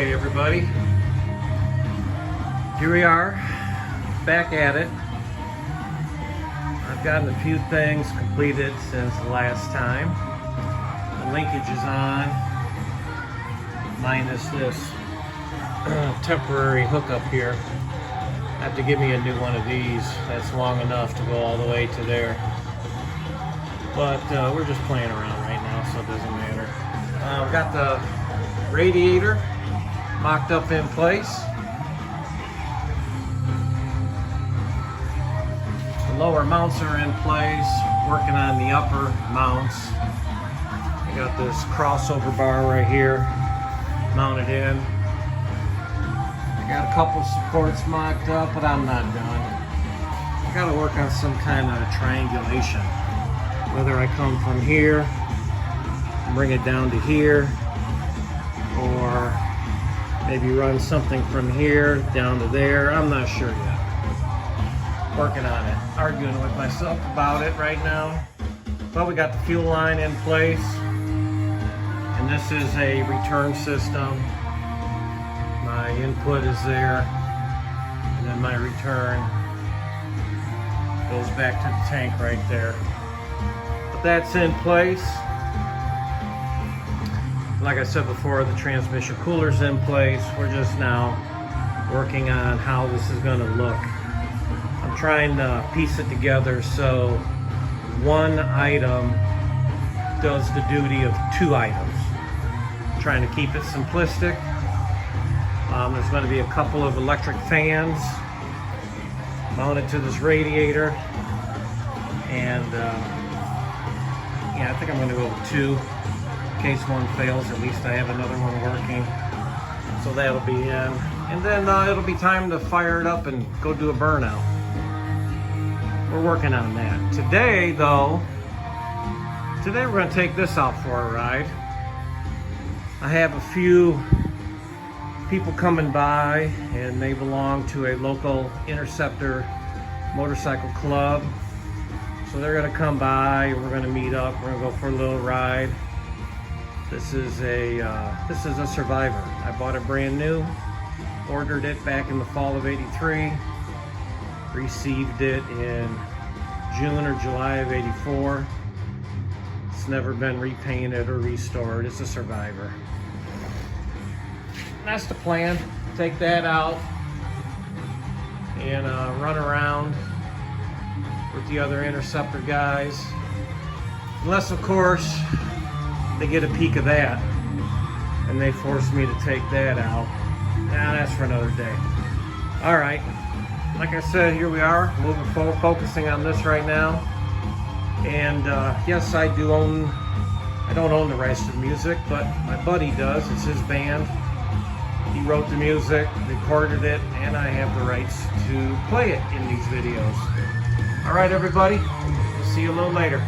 Okay, everybody, here we are, back at it. I've gotten a few things completed since the last time. The linkage is on, minus this temporary hookup here. I have to give me a new one of these that's long enough to go all the way to there. But we're just playing around right now, so it doesn't matter. I've got the radiator mocked up in place. The lower mounts are in place, working on the upper mounts. I got this crossover bar right here mounted in. I got a couple supports mocked up, but I'm not done. I gotta work on some kind of triangulation. Whether I come from here, bring it down to here, or maybe run something from here down to there. I'm not sure yet. Working on it. Arguing with myself about it right now. But we got the fuel line in place. And this is a return system. My input is there. And then my return goes back to the tank right there. But that's in place. Like I said before, the transmission cooler's in place. We're just now working on how this is going to look. I'm trying to piece it together so one item does the duty of two items. I'm trying to keep it simplistic. There's going to be a couple of electric fans mounted to this radiator. And yeah, I think I'm going to go with two. In case one fails, at least I have another one working. So that'll be in. And then it'll be time to fire it up and go do a burnout. We're working on that. Today, though, we're going to take this out for a ride. I have a few people coming by, and they belong to a local Interceptor motorcycle club. So they're going to come by, and we're going to meet up. We're going to go for a little ride. This is a Survivor. I bought it brand new, ordered it back in the fall of '83, received it in June or July of '84. It's never been repainted or restored. It's a Survivor. And that's the plan. Take that out and run around with the other Interceptor guys. Unless, of course, they get a peek of that and they force me to take that out. Nah, that's for another day. All right, like I said, here we are moving forward, focusing on this right now. And yes, I don't own the rights to the music, but my buddy does. It's his band. He wrote the music, recorded it, and I have the rights to play it in these videos. All right, everybody, we'll see you a little later.